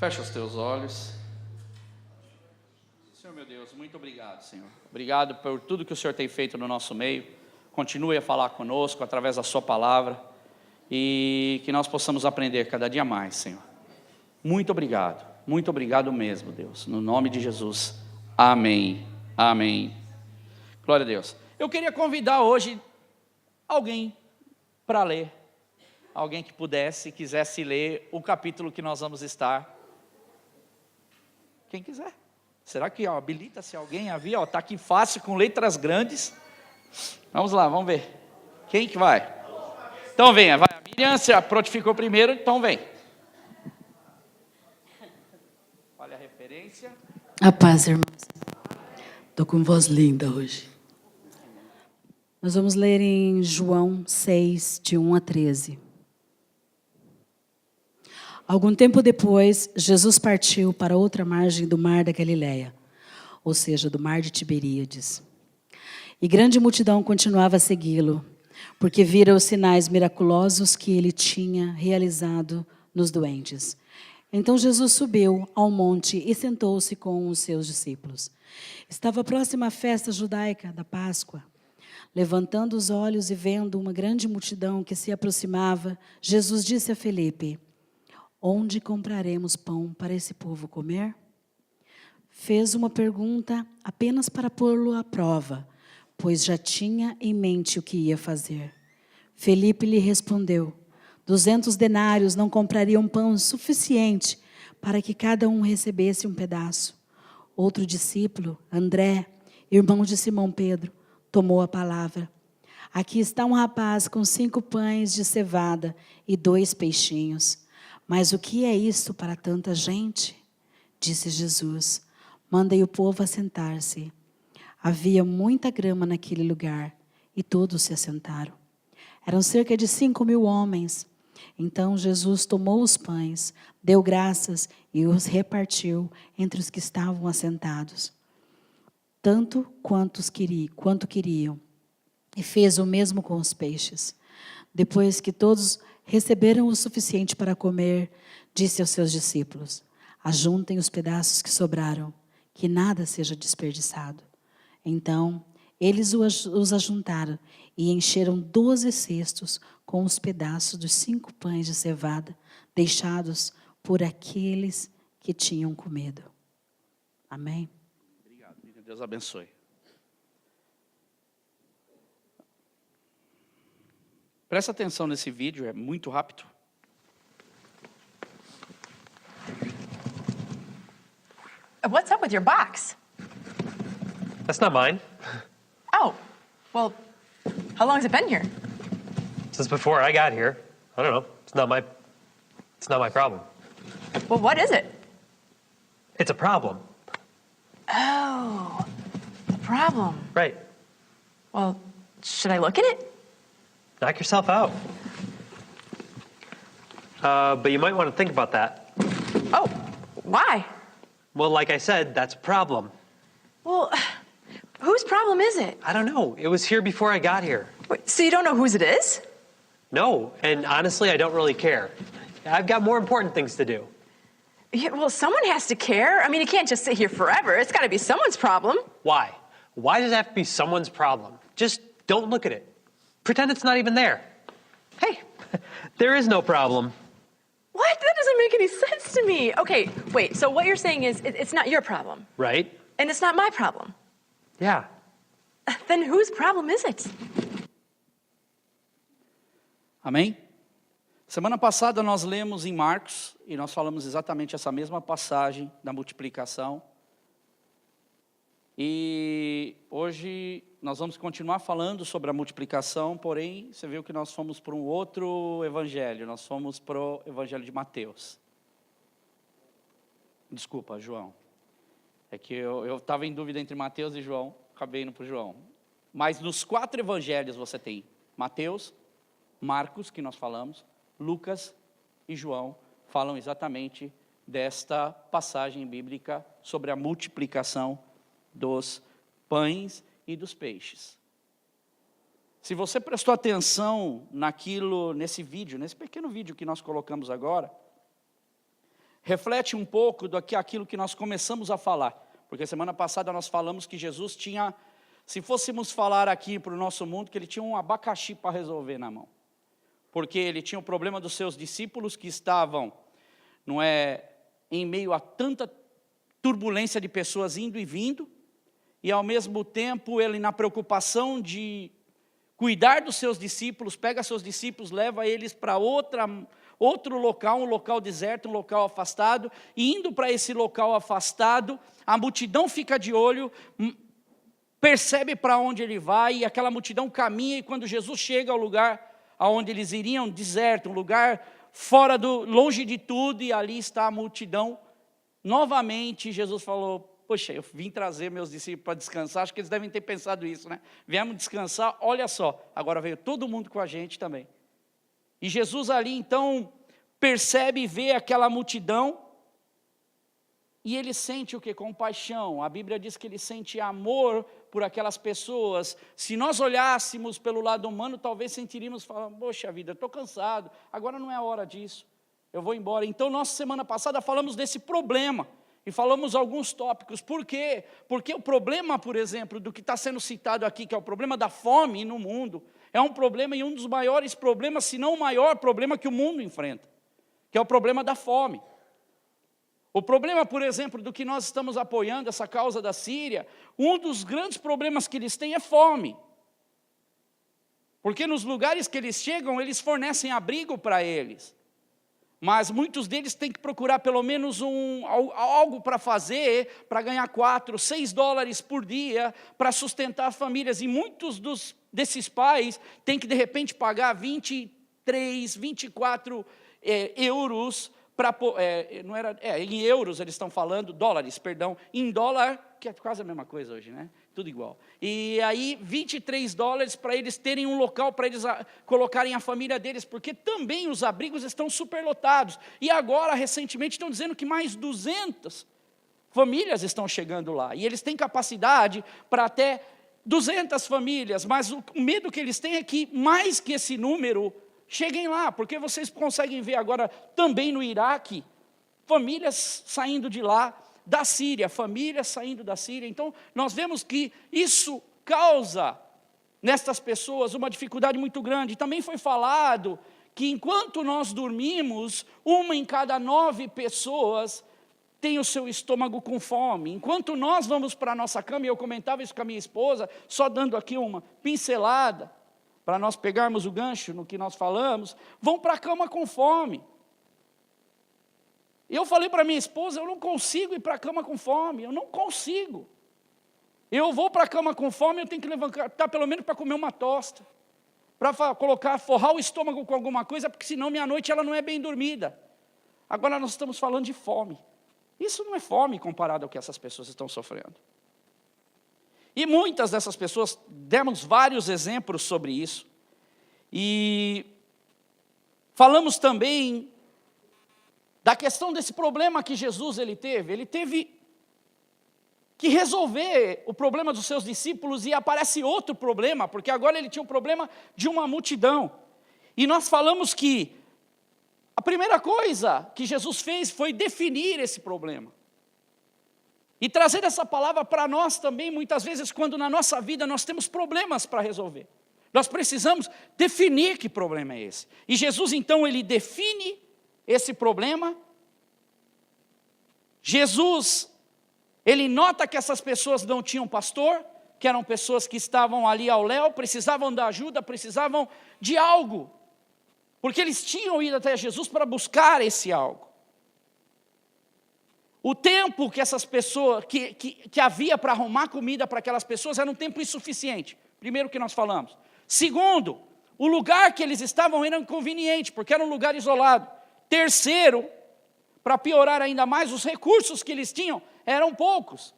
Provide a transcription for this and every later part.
Fecha os teus olhos. Senhor meu Deus, muito obrigado, Senhor. Obrigado por tudo que o Senhor tem feito no nosso meio. Continue a falar conosco através da sua palavra e que nós possamos aprender cada dia mais, Senhor. Muito obrigado mesmo, Deus. No nome de Jesus, amém, amém. Glória a Deus. Eu queria convidar hoje alguém para ler. Alguém que quisesse ler o capítulo que nós vamos estar. Quem quiser. Será que habilita-se alguém? Havia, está aqui fácil, com letras grandes. Vamos lá, vamos ver. Quem que vai? Então venha, vai. A Miriam se prontificou primeiro, então vem. Olha a referência. A paz, irmãos. Estou com voz linda hoje. Nós vamos ler em João 6, de 1 a 13. Algum tempo depois, Jesus partiu para outra margem do mar da Galileia, ou seja, do mar de Tiberíades. E grande multidão continuava a segui-lo, porque vira os sinais miraculosos que ele tinha realizado nos doentes. Então Jesus subiu ao monte e sentou-se com os seus discípulos. Estava próxima à festa judaica da Páscoa. Levantando os olhos e vendo uma grande multidão que se aproximava, Jesus disse a Felipe: onde compraremos pão para esse povo comer? Fez uma pergunta apenas para pô-lo à prova, pois já tinha em mente o que ia fazer. Felipe lhe respondeu: 200 denários não comprariam pão suficiente para que cada um recebesse um pedaço. Outro discípulo, André, irmão de Simão Pedro, tomou a palavra. Aqui está um rapaz com 5 pães de cevada e 2 peixinhos. Mas o que é isto para tanta gente? Disse Jesus: mandei o povo assentar-se. Havia muita grama naquele lugar e todos se assentaram. Eram cerca de 5.000 homens. Então Jesus tomou os pães, deu graças e os repartiu entre os que estavam assentados, tanto quanto queriam, e fez o mesmo com os peixes. Depois que todos receberam o suficiente para comer, disse aos seus discípulos: ajuntem os pedaços que sobraram, que nada seja desperdiçado. Então eles os ajuntaram e encheram 12 cestos com os pedaços dos 5 pães de cevada deixados por aqueles que tinham comido. Amém? Obrigado, Deus abençoe. Presta atenção nesse vídeo, é muito rápido. What's up with your box? That's not mine. Oh, well, how long has it been here? Since before I got here. I don't know. It's not my problem. Well, what is it? It's a problem. Oh, a problem. Right. Well, should I look at it? Knock yourself out. But you might want to think about that. Oh, why? Well, like I said, that's a problem. Well, whose problem is it? I don't know. It was here before I got here. Wait, so you don't know whose it is? No, and honestly, I don't really care. I've got more important things to do. Yeah, well, someone has to care. I mean, it can't just sit here forever. It's got to be someone's problem. Why? Why does it have to be someone's problem? Just don't look at it. Pretend it's not even there. Hey, there is no problem. What? That doesn't make any sense to me. Okay, wait, so what you're saying is it's not your problem. Right? And it's not my problem. Yeah. Then whose problem is it? Amém? Semana passada nós lemos em Marcos, e nós falamos exatamente essa mesma passagem da multiplicação. E hoje nós vamos continuar falando sobre a multiplicação, porém, você viu que nós fomos para um outro evangelho, nós fomos para o evangelho de Mateus. Desculpa, João. É que eu estava em dúvida entre Mateus e João, acabei indo para o João. Mas nos 4 evangelhos você tem Mateus, Marcos, que nós falamos, Lucas e João, falam exatamente desta passagem bíblica sobre a multiplicação dos pães e dos peixes. Se você prestou atenção nesse vídeo, nesse pequeno vídeo que nós colocamos agora, reflete um pouco daquilo que nós começamos a falar. Porque semana passada nós falamos que Jesus tinha, se fôssemos falar aqui para o nosso mundo, que ele tinha um abacaxi para resolver na mão. Porque ele tinha o problema dos seus discípulos que estavam, em meio a tanta turbulência de pessoas indo e vindo, e ao mesmo tempo ele, na preocupação de cuidar dos seus discípulos, pega seus discípulos, leva eles para outro local, um local deserto, um local afastado, e indo para esse local afastado, a multidão fica de olho, percebe para onde ele vai, e aquela multidão caminha, e quando Jesus chega ao lugar aonde eles iriam, deserto, um lugar longe de tudo, e ali está a multidão. Novamente, Jesus falou, poxa, eu vim trazer meus discípulos para descansar, acho que eles devem ter pensado isso, né? Viemos descansar, olha só, agora veio todo mundo com a gente também. E Jesus ali, então, percebe e vê aquela multidão, e ele sente o quê? Compaixão. A Bíblia diz que ele sente amor por aquelas pessoas. Se nós olhássemos pelo lado humano, talvez sentiríamos, falando, poxa vida, eu estou cansado, agora não é a hora disso, eu vou embora. Então, nós, semana passada, falamos desse problema, e falamos alguns tópicos. Por quê? Porque o problema, por exemplo, do que está sendo citado aqui, que é o problema da fome no mundo, é um problema e um dos maiores problemas, se não o maior problema que o mundo enfrenta, que é o problema da fome. O problema, por exemplo, do que nós estamos apoiando, essa causa da Síria, um dos grandes problemas que eles têm é fome. Porque nos lugares que eles chegam, eles fornecem abrigo para eles. Mas muitos deles têm que procurar pelo menos algo para fazer, para ganhar 4, 6 dólares por dia, para sustentar famílias. E muitos desses pais têm que, de repente, pagar 23, 24 euros, em euros eles estão falando, dólares, perdão, em dólar, que é quase a mesma coisa hoje, né? Tudo igual. E aí, 23 dólares para eles terem um local para eles colocarem a família deles, porque também os abrigos estão superlotados. E agora, recentemente, estão dizendo que mais 200 famílias estão chegando lá. E eles têm capacidade para até 200 famílias, mas o medo que eles têm é que mais que esse número cheguem lá, porque vocês conseguem ver agora também no Iraque, famílias saindo de lá, da Síria, famílias saindo da Síria. Então, nós vemos que isso causa nestas pessoas uma dificuldade muito grande. Também foi falado que enquanto nós dormimos, 1 em cada 9 pessoas tem o seu estômago com fome. Enquanto nós vamos para a nossa cama, e eu comentava isso com a minha esposa, só dando aqui uma pincelada, para nós pegarmos o gancho no que nós falamos, vão para a cama com fome. Eu falei para minha esposa, eu não consigo ir para a cama com fome, eu não consigo. Eu vou para a cama com fome, eu tenho que levantar pelo menos para comer uma tosta, para forrar o estômago com alguma coisa, porque senão minha noite ela não é bem dormida. Agora nós estamos falando de fome. Isso não é fome comparado ao que essas pessoas estão sofrendo. E muitas dessas pessoas, demos vários exemplos sobre isso. E falamos também da questão desse problema que Jesus ele teve que resolver o problema dos seus discípulos, e aparece outro problema, porque agora ele tinha o problema de uma multidão. E nós falamos que a primeira coisa que Jesus fez foi definir esse problema. E trazer essa palavra para nós também, muitas vezes, quando na nossa vida nós temos problemas para resolver. Nós precisamos definir que problema é esse. E Jesus, então, ele define esse problema. Jesus, ele nota que essas pessoas não tinham pastor, que eram pessoas que estavam ali ao léu, precisavam da ajuda, precisavam de algo. Porque eles tinham ido até Jesus para buscar esse algo. O tempo que essas pessoas, que havia para arrumar comida para aquelas pessoas, era um tempo insuficiente. Primeiro que nós falamos. Segundo, o lugar que eles estavam era inconveniente, porque era um lugar isolado. Terceiro, para piorar ainda mais, os recursos que eles tinham eram poucos.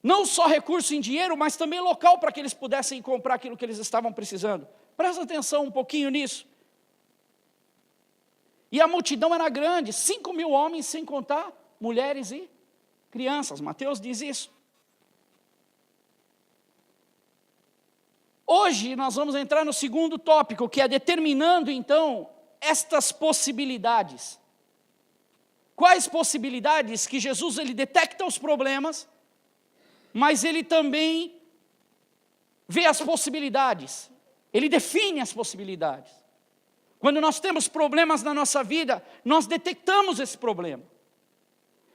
Não só recurso em dinheiro, mas também local para que eles pudessem comprar aquilo que eles estavam precisando. Presta atenção um pouquinho nisso. E a multidão era grande, 5.000 homens, sem contar mulheres e crianças. Mateus diz isso. Hoje nós vamos entrar no segundo tópico, que é determinando então estas possibilidades. Quais possibilidades que Jesus ele detecta os problemas, mas ele também vê as possibilidades. Ele define as possibilidades. Quando nós temos problemas na nossa vida, nós detectamos esse problema.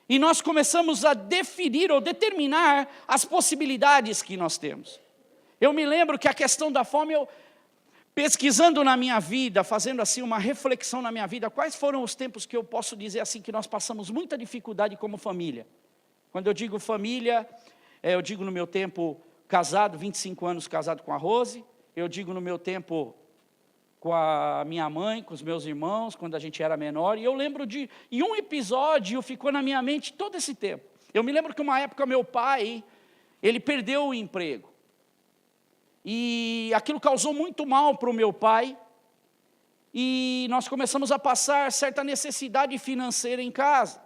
E nós começamos a definir ou determinar as possibilidades que nós temos. Eu me lembro que a questão da fome, eu pesquisando na minha vida, fazendo assim uma reflexão na minha vida, quais foram os tempos que eu posso dizer assim que nós passamos muita dificuldade como família? Quando eu digo família, eu digo no meu tempo casado, 25 anos casado com a Rose, eu digo no meu tempo com a minha mãe, com os meus irmãos, quando a gente era menor, e eu lembro e um episódio ficou na minha mente todo esse tempo. Eu me lembro que uma época meu pai, ele perdeu o emprego. E aquilo causou muito mal para o meu pai, e nós começamos a passar certa necessidade financeira em casa.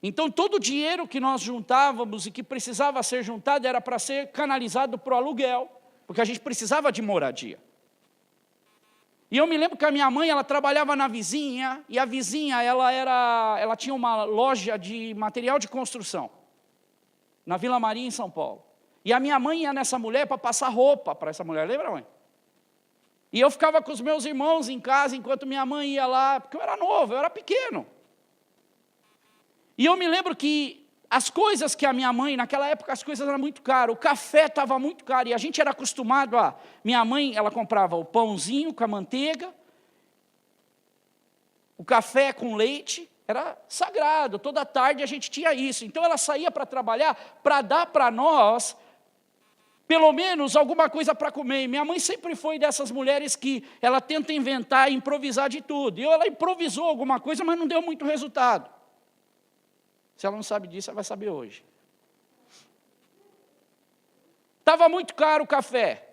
Então todo o dinheiro que nós juntávamos e que precisava ser juntado era para ser canalizado para o aluguel, porque a gente precisava de moradia. E eu me lembro que a minha mãe, ela trabalhava na vizinha, e a vizinha, ela tinha uma loja de material de construção, na Vila Maria, em São Paulo. E a minha mãe ia nessa mulher para passar roupa para essa mulher, lembra, mãe? E eu ficava com os meus irmãos em casa, enquanto minha mãe ia lá, porque eu era novo, eu era pequeno. E eu me lembro que as coisas que a minha mãe, naquela época as coisas eram muito caras, o café estava muito caro, e a gente era acostumado a... Minha mãe, ela comprava o pãozinho com a manteiga, o café com leite, era sagrado, toda tarde a gente tinha isso. Então ela saía para trabalhar, para dar para nós, pelo menos alguma coisa para comer. E minha mãe sempre foi dessas mulheres que ela tenta inventar, improvisar de tudo. E ela improvisou alguma coisa, mas não deu muito resultado. Se ela não sabe disso, ela vai saber hoje. Estava muito caro o café.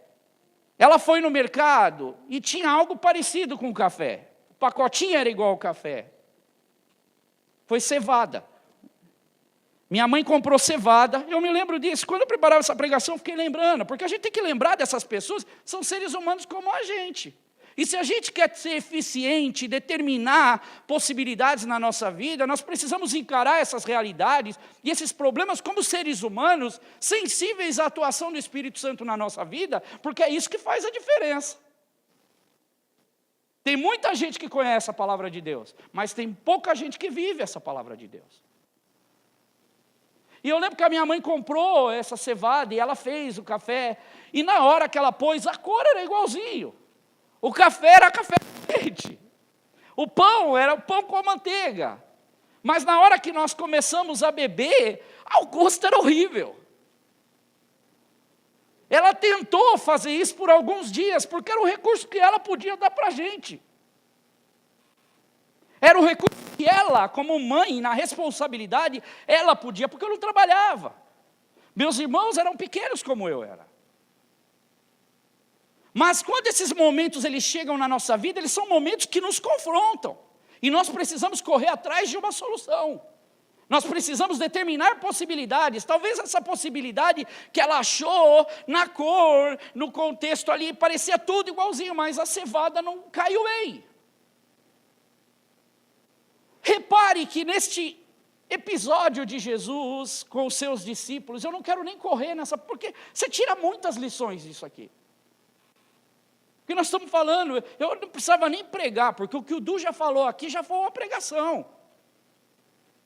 Ela foi no mercado e tinha algo parecido com o café. O pacotinho era igual ao café. Foi cevada. Minha mãe comprou cevada, eu me lembro disso. Quando eu preparava essa pregação, eu fiquei lembrando, porque a gente tem que lembrar dessas pessoas, são seres humanos como a gente. E se a gente quer ser eficiente, determinar possibilidades na nossa vida, nós precisamos encarar essas realidades e esses problemas como seres humanos, sensíveis à atuação do Espírito Santo na nossa vida, porque é isso que faz a diferença. Tem muita gente que conhece a palavra de Deus, mas tem pouca gente que vive essa palavra de Deus. E eu lembro que a minha mãe comprou essa cevada e ela fez o café, e na hora que ela pôs, a cor era igualzinho. O café era café com leite. O pão era o pão com a manteiga. Mas na hora que nós começamos a beber, o gosto era horrível. Ela tentou fazer isso por alguns dias, porque era o recurso que ela podia dar para a gente. Era o recurso que ela, como mãe, na responsabilidade, ela podia, porque eu não trabalhava. Meus irmãos eram pequenos como eu era. Mas quando esses momentos eles chegam na nossa vida, eles são momentos que nos confrontam. E nós precisamos correr atrás de uma solução. Nós precisamos determinar possibilidades. Talvez essa possibilidade que ela achou na cor, no contexto ali, parecia tudo igualzinho, mas a cevada não caiu bem. Repare que neste episódio de Jesus com os seus discípulos, eu não quero nem correr nessa, porque você tira muitas lições disso aqui. Porque nós estamos falando, eu não precisava nem pregar, porque o que o Du já falou aqui já foi uma pregação.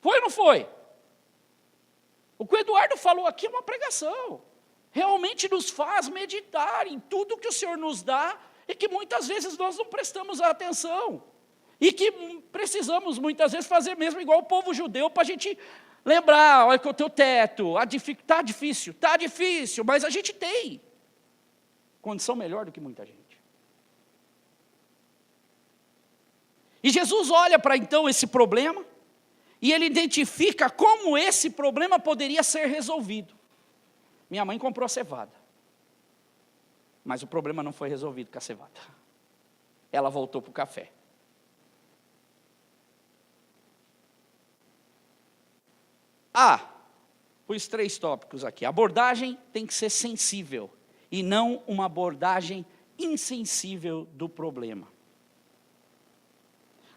Foi ou não foi? O que o Eduardo falou aqui é uma pregação. Realmente nos faz meditar em tudo que o Senhor nos dá e que muitas vezes nós não prestamos atenção. E que precisamos muitas vezes fazer mesmo igual o povo judeu para a gente lembrar, olha que o teu teto, está difícil, mas a gente tem condição melhor do que muita gente. E Jesus olha para então esse problema, e ele identifica como esse problema poderia ser resolvido. Minha mãe comprou a cevada, mas o problema não foi resolvido com a cevada. Ela voltou para o café. Pus 3 tópicos aqui. A abordagem tem que ser sensível, e não uma abordagem insensível do problema.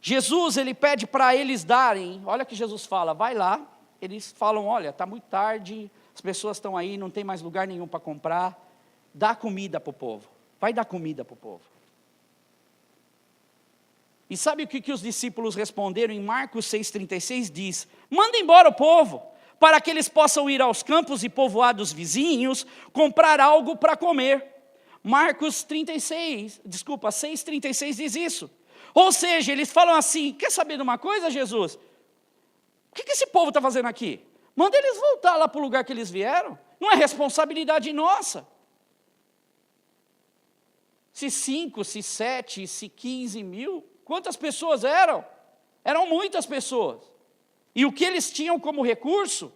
Jesus, ele pede para eles darem, olha que Jesus fala, vai lá, eles falam, olha, está muito tarde, as pessoas estão aí, não tem mais lugar nenhum para comprar, dá comida para o povo, vai dar comida para o povo. E sabe o que os discípulos responderam? Em Marcos 6,36 diz, manda embora o povo, para que eles possam ir aos campos e povoados vizinhos, comprar algo para comer. Marcos 6,36 diz isso. Ou seja, eles falam assim, quer saber de uma coisa, Jesus? O que esse povo está fazendo aqui? Manda eles voltar lá para o lugar que eles vieram. Não é responsabilidade nossa. Se 5, se 7, se 15 mil, quantas pessoas eram? Eram muitas pessoas. E o que eles tinham como recurso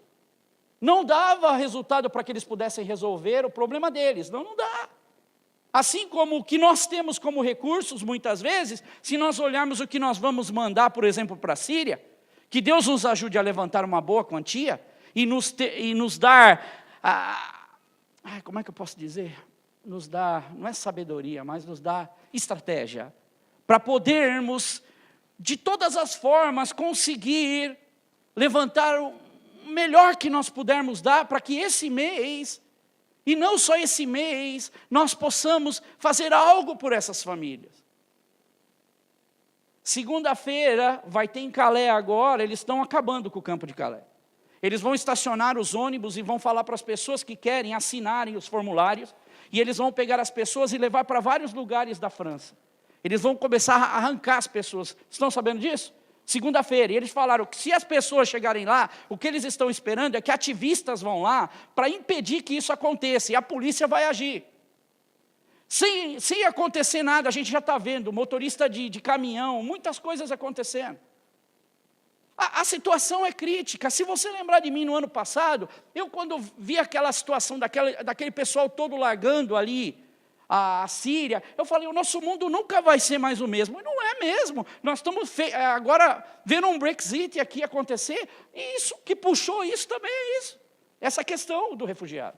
não dava resultado para que eles pudessem resolver o problema deles. Não dá. Assim como o que nós temos como recursos, muitas vezes, se nós olharmos o que nós vamos mandar, por exemplo, para a Síria, que Deus nos ajude a levantar uma boa quantia e nos dar, como é que eu posso dizer? Nos dá, não é sabedoria, mas nos dá estratégia, para podermos, de todas as formas, conseguir levantar o melhor que nós pudermos dar, para que esse mês, e não só esse mês, nós possamos fazer algo por essas famílias. Segunda-feira vai ter em Calais agora, eles estão acabando com o campo de Calais. Eles vão estacionar os ônibus e vão falar para as pessoas que querem assinarem os formulários, e eles vão pegar as pessoas e levar para vários lugares da França. Eles vão começar a arrancar as pessoas. Estão sabendo disso? Segunda-feira, e eles falaram que se as pessoas chegarem lá, o que eles estão esperando é que ativistas vão lá para impedir que isso aconteça, e a polícia vai agir. Sem acontecer nada, a gente já está vendo, motorista de caminhão, muitas coisas acontecendo. A situação é crítica. Se você lembrar de mim no ano passado, eu quando vi aquela situação daquele pessoal todo largando ali, a Síria, eu falei, o nosso mundo nunca vai ser mais o mesmo. E não é mesmo. Nós estamos agora vendo um Brexit aqui acontecer, e isso que puxou isso também é isso. Essa questão do refugiado.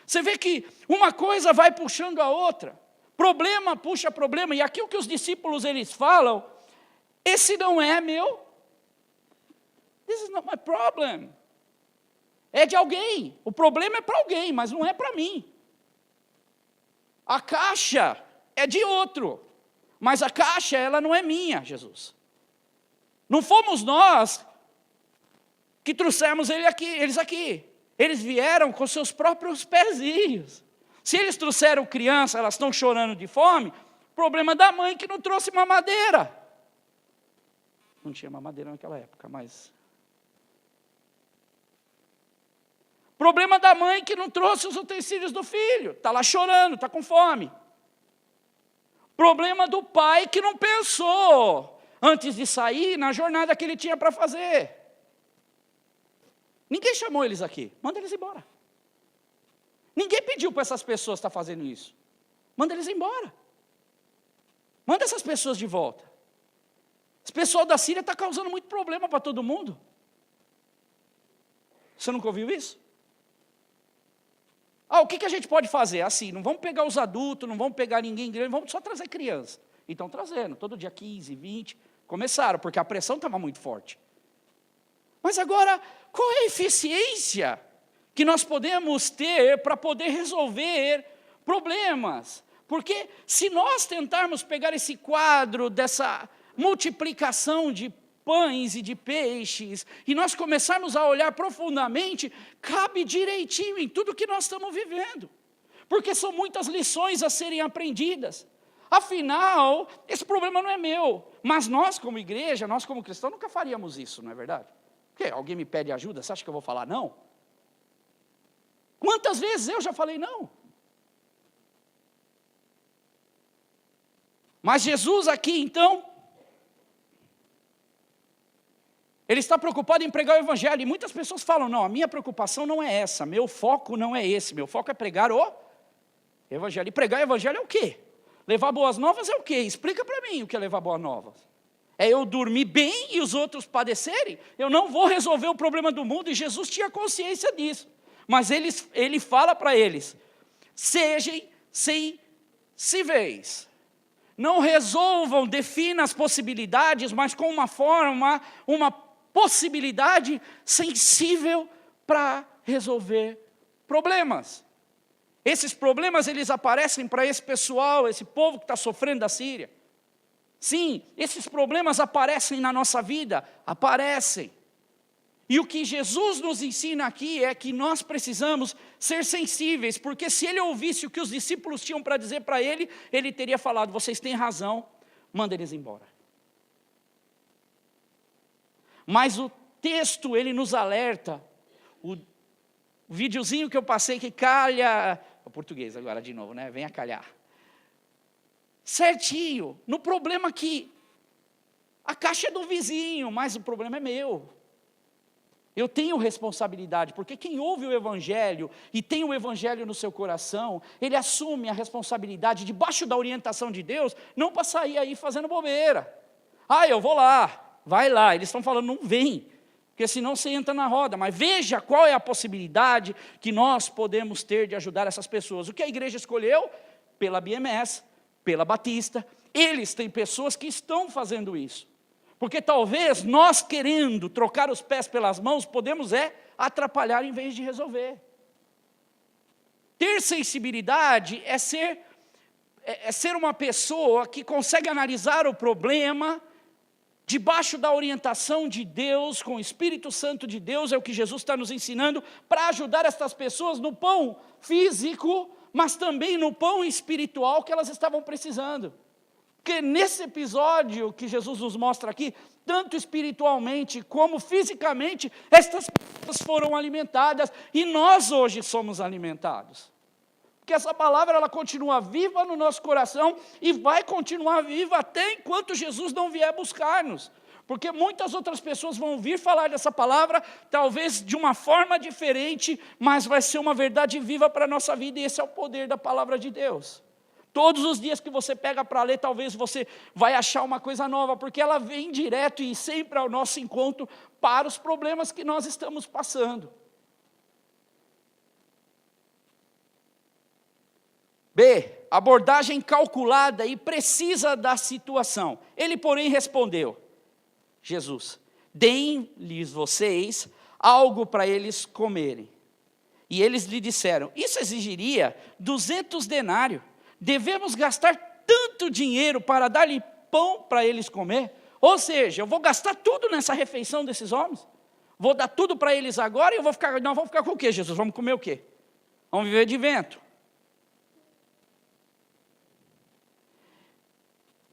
Você vê que uma coisa vai puxando a outra. Problema puxa problema. E aqui o que os discípulos eles falam, esse não é meu. This is not my problem. É de alguém. O problema é para alguém, mas não é para mim. A caixa é de outro, mas a caixa ela não é minha, Jesus. Não fomos nós que trouxemos eles aqui. Eles vieram com seus próprios pezinhos. Se eles trouxeram criança, elas estão chorando de fome, problema da mãe que não trouxe mamadeira. Não tinha mamadeira naquela época, mas... Problema da mãe que não trouxe os utensílios do filho. Está lá chorando, está com fome. Problema do pai que não pensou antes de sair na jornada que ele tinha para fazer. Ninguém chamou eles aqui. Manda eles embora. Ninguém pediu para essas pessoas estar fazendo isso. Manda eles embora. Manda essas pessoas de volta. Esse pessoal da Síria está causando muito problema para todo mundo. Você nunca ouviu isso? O que a gente pode fazer? Assim, não vamos pegar os adultos, não vamos pegar ninguém grande, vamos só trazer criança. E estão trazendo, todo dia 15, 20, começaram, porque a pressão estava muito forte. Mas agora, qual é a eficiência que nós podemos ter para poder resolver problemas? Porque se nós tentarmos pegar esse quadro dessa multiplicação de pães e de peixes, e nós começarmos a olhar profundamente, cabe direitinho em tudo que nós estamos vivendo. Porque são muitas lições a serem aprendidas. Afinal, esse problema não é meu. Mas nós, como igreja, nós como cristãos, nunca faríamos isso, não é verdade? Porque alguém me pede ajuda, você acha que eu vou falar não? Quantas vezes eu já falei não? Mas Jesus aqui, então, ele está preocupado em pregar o evangelho. E muitas pessoas falam, não, a minha preocupação não é essa, meu foco não é esse, meu foco é pregar o evangelho. E pregar o evangelho é o quê? Levar boas novas é o quê? Explica para mim o que é levar boas novas. É eu dormir bem e os outros padecerem? Eu não vou resolver o problema do mundo, e Jesus tinha consciência disso. Mas ele fala para eles, sejam sensíveis. não resolvam, definam as possibilidades, mas com uma forma, uma possibilidade sensível para resolver problemas. Esses problemas, eles aparecem para esse pessoal, esse povo que está sofrendo da Síria. Sim, esses problemas aparecem na nossa vida, aparecem. E o que Jesus nos ensina aqui é que nós precisamos ser sensíveis, porque se ele ouvisse o que os discípulos tinham para dizer para ele, ele teria falado, vocês têm razão, manda eles embora. Mas o texto, ele nos alerta, o videozinho que eu passei que calha, o português agora de novo, né? Venha calhar. Certinho, no problema que a caixa é do vizinho, mas o problema é meu. Eu tenho responsabilidade, porque quem ouve o Evangelho e tem o Evangelho no seu coração, ele assume a responsabilidade, debaixo da orientação de Deus, não para sair aí fazendo bobeira. Eu vou lá, vai lá. Eles estão falando, não vem, porque senão você entra na roda. Mas veja qual é a possibilidade que nós podemos ter de ajudar essas pessoas. O que a igreja escolheu? Pela BMS, pela Batista. Eles têm pessoas que estão fazendo isso. Porque talvez nós querendo trocar os pés pelas mãos, podemos atrapalhar em vez de resolver. Ter sensibilidade é ser uma pessoa que consegue analisar o problema debaixo da orientação de Deus, com o Espírito Santo de Deus, é o que Jesus está nos ensinando, para ajudar estas pessoas no pão físico, mas também no pão espiritual que elas estavam precisando. Porque nesse episódio que Jesus nos mostra aqui, tanto espiritualmente como fisicamente, estas pessoas foram alimentadas e nós hoje somos alimentados. Porque essa palavra ela continua viva no nosso coração e vai continuar viva até enquanto Jesus não vier buscar-nos. Porque muitas outras pessoas vão vir falar dessa palavra, talvez de uma forma diferente, mas vai ser uma verdade viva para a nossa vida e esse é o poder da palavra de Deus. Todos os dias que você pega para ler, talvez você vai achar uma coisa nova, porque ela vem direto e sempre ao nosso encontro para os problemas que nós estamos passando. B, abordagem calculada e precisa da situação. Ele, porém, respondeu, Jesus, deem-lhes vocês algo para eles comerem. E eles lhe disseram, isso exigiria 200 denários. Devemos gastar tanto dinheiro para dar-lhe pão para eles comer? Ou seja, eu vou gastar tudo nessa refeição desses homens? Vou dar tudo para eles agora e nós vamos ficar com o quê, Jesus? Vamos comer o quê? Vamos viver de vento.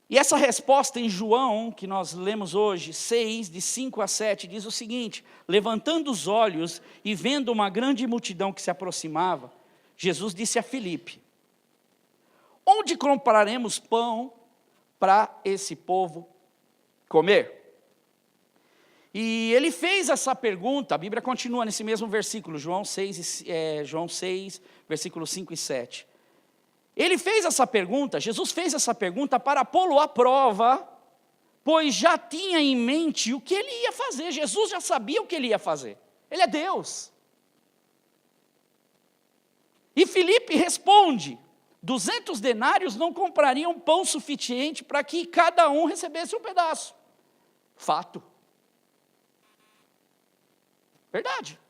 E essa resposta em João, que nós lemos hoje, 6, de 5 a 7, diz o seguinte, levantando os olhos e vendo uma grande multidão que se aproximava, Jesus disse a Filipe, onde compraremos pão para esse povo comer? E ele fez essa pergunta, a Bíblia continua nesse mesmo versículo, João 6, versículos 5 e 7. Ele fez essa pergunta, Jesus fez essa pergunta para pô-lo à prova, pois já tinha em mente o que ele ia fazer. Jesus já sabia o que ele ia fazer. Ele é Deus. E Filipe responde, 200 denários não comprariam pão suficiente para que cada um recebesse um pedaço. Fato. Verdade.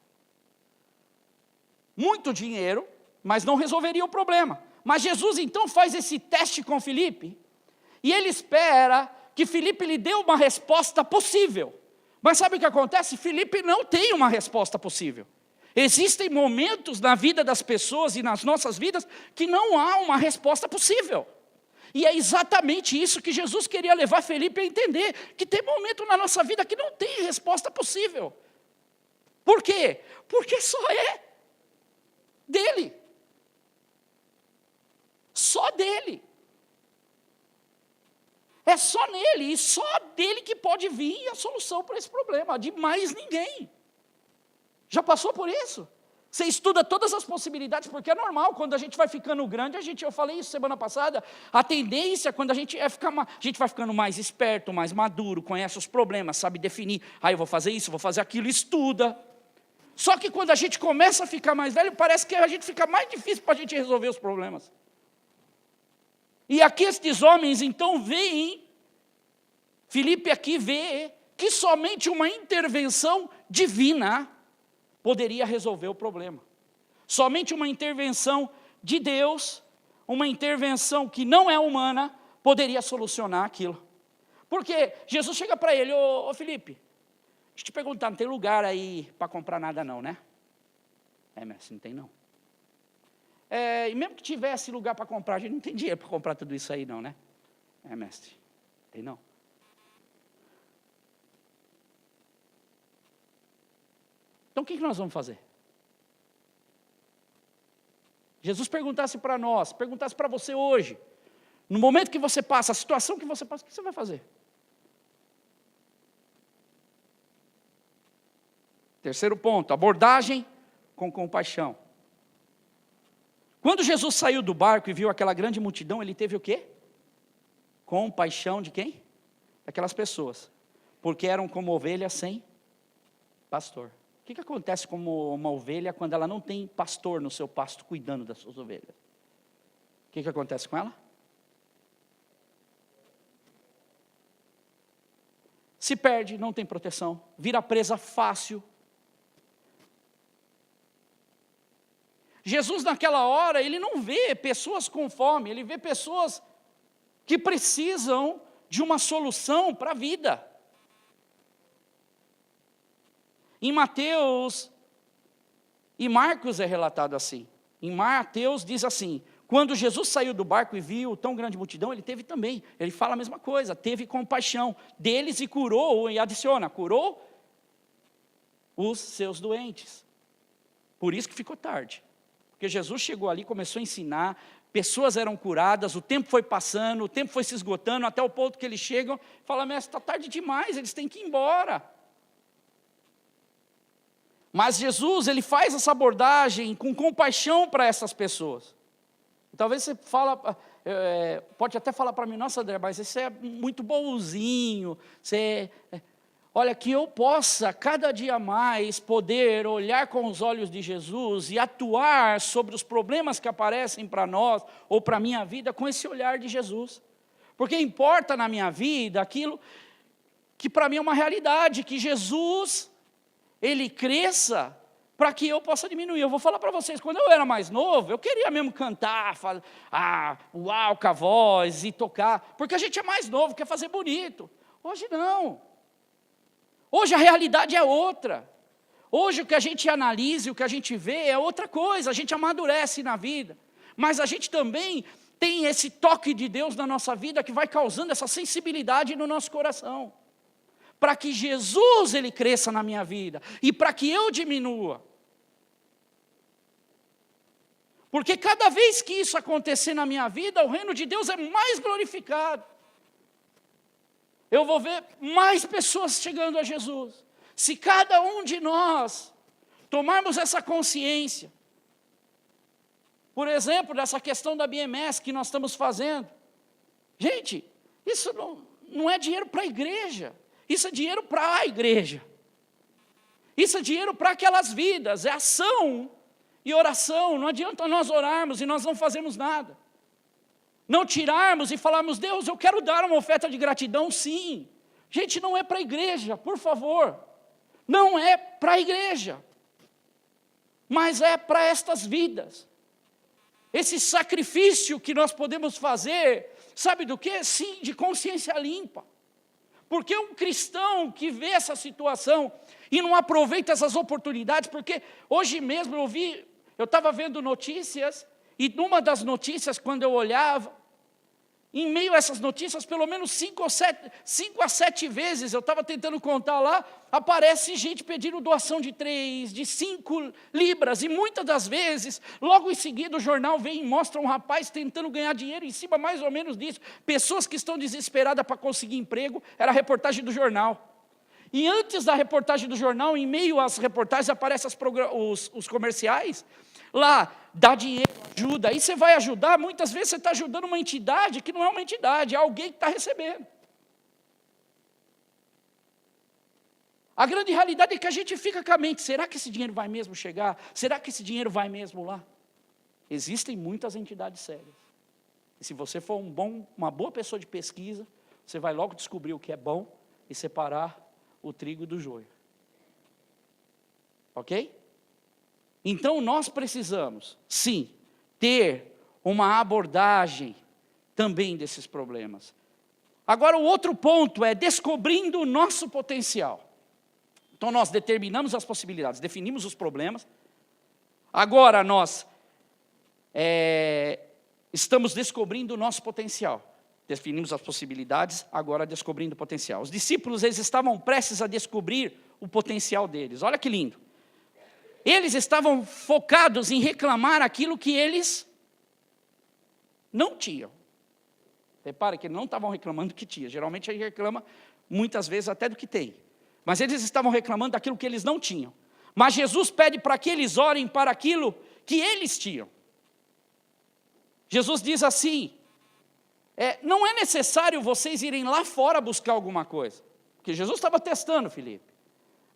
Muito dinheiro, mas não resolveria o problema. Mas Jesus então faz esse teste com Filipe, e ele espera que Filipe lhe dê uma resposta possível. Mas sabe o que acontece? Filipe não tem uma resposta possível. Existem momentos na vida das pessoas e nas nossas vidas que não há uma resposta possível. E é exatamente isso que Jesus queria levar Filipe a entender, que tem momento na nossa vida que não tem resposta possível. Por quê? Porque só é dele. Só dele. É só nele, e só dele que pode vir a solução para esse problema, de mais ninguém. Já passou por isso? Você estuda todas as possibilidades, porque é normal, quando a gente vai ficando grande, eu falei isso semana passada, a tendência, quando a gente vai ficando mais esperto, mais maduro, conhece os problemas, sabe definir, eu vou fazer isso, vou fazer aquilo, estuda. Só que quando a gente começa a ficar mais velho, parece que a gente fica mais difícil para a gente resolver os problemas. E aqui estes homens então veem, Filipe aqui vê que somente uma intervenção divina poderia resolver o problema. Somente uma intervenção de Deus, uma intervenção que não é humana, poderia solucionar aquilo. Porque Jesus chega para ele, ô Filipe, deixa eu te perguntar, não tem lugar aí para comprar nada não, né? Mestre, não tem não. E mesmo que tivesse lugar para comprar, a gente não tem dinheiro para comprar tudo isso aí não, né? Mestre, tem não. Então o que nós vamos fazer? Jesus perguntasse para nós, perguntasse para você hoje, no momento que você passa, a situação que você passa, o que você vai fazer? Terceiro ponto, abordagem com compaixão. Quando Jesus saiu do barco e viu aquela grande multidão, ele teve o quê? Compaixão de quem? Daquelas pessoas, porque eram como ovelhas sem pastor. O que acontece com uma ovelha quando ela não tem pastor no seu pasto cuidando das suas ovelhas? O que acontece com ela? Se perde, não tem proteção, vira presa fácil. Jesus naquela hora, ele não vê pessoas com fome, ele vê pessoas que precisam de uma solução para a vida. Em Mateus e Marcos é relatado assim. Em Mateus diz assim, quando Jesus saiu do barco e viu tão grande multidão, ele teve também, ele fala a mesma coisa, teve compaixão deles e curou, e adiciona, curou os seus doentes. Por isso que ficou tarde. Porque Jesus chegou ali, começou a ensinar, pessoas eram curadas, o tempo foi passando, o tempo foi se esgotando, até o ponto que eles chegam e falam, mestre, está tarde demais, eles têm que ir embora. Mas Jesus, ele faz essa abordagem com compaixão para essas pessoas. Talvez você fala, pode até falar para mim, nossa André, mas você é muito bonzinho, olha, que eu possa cada dia mais poder olhar com os olhos de Jesus e atuar sobre os problemas que aparecem para nós, ou para a minha vida, com esse olhar de Jesus. Porque importa na minha vida aquilo que para mim é uma realidade, que Jesus, ele cresça para que eu possa diminuir. Eu vou falar para vocês, quando eu era mais novo, eu queria mesmo cantar, uau, com a voz e tocar, porque a gente é mais novo, quer fazer bonito. Hoje não. Hoje a realidade é outra. Hoje o que a gente analisa, o que a gente vê é outra coisa, a gente amadurece na vida. Mas a gente também tem esse toque de Deus na nossa vida que vai causando essa sensibilidade no nosso coração. Para que Jesus ele cresça na minha vida e para que eu diminua. Porque cada vez que isso acontecer na minha vida, o reino de Deus é mais glorificado. Eu vou ver mais pessoas chegando a Jesus. Se cada um de nós tomarmos essa consciência, por exemplo, dessa questão da BMS que nós estamos fazendo, gente, isso não é dinheiro para a igreja. Isso é dinheiro para a igreja. Isso é dinheiro para aquelas vidas. É ação e oração. Não adianta nós orarmos e nós não fazermos nada. Não tirarmos e falarmos, Deus, eu quero dar uma oferta de gratidão, sim. Gente, não é para a igreja, por favor. Não é para a igreja. Mas é para estas vidas. Esse sacrifício que nós podemos fazer, sabe do quê? Sim, de consciência limpa. Porque um cristão que vê essa situação e não aproveita essas oportunidades, porque hoje mesmo eu estava vendo notícias, e numa das notícias, quando eu olhava, em meio a essas notícias, pelo menos 5 a 7 vezes, eu estava tentando contar lá, aparece gente pedindo doação de 3, de 5 libras, e muitas das vezes, logo em seguida o jornal vem e mostra um rapaz tentando ganhar dinheiro em cima mais ou menos disso, pessoas que estão desesperadas para conseguir emprego, era a reportagem do jornal. E antes da reportagem do jornal, em meio às reportagens, aparecem os comerciais, lá, dá dinheiro, ajuda, aí você vai ajudar, muitas vezes você está ajudando uma entidade que não é uma entidade, é alguém que está recebendo. A grande realidade é que a gente fica com a mente, será que esse dinheiro vai mesmo chegar? Será que esse dinheiro vai mesmo lá? Existem muitas entidades sérias. E se você for uma boa pessoa de pesquisa, você vai logo descobrir o que é bom e separar o trigo do joio. Ok? Então nós precisamos, sim, ter uma abordagem também desses problemas. Agora o outro ponto é descobrindo o nosso potencial. Então nós determinamos as possibilidades, definimos os problemas. Agora nós estamos descobrindo o nosso potencial. Definimos as possibilidades, agora descobrindo o potencial. Os discípulos, eles estavam prestes a descobrir o potencial deles. Olha que lindo. Eles estavam focados em reclamar aquilo que eles não tinham. Repare que eles não estavam reclamando do que tinha. Geralmente a gente reclama, muitas vezes, até do que tem. Mas eles estavam reclamando daquilo que eles não tinham. Mas Jesus pede para que eles orem para aquilo que eles tinham. Jesus diz assim, não é necessário vocês irem lá fora buscar alguma coisa. Porque Jesus estava testando, Felipe.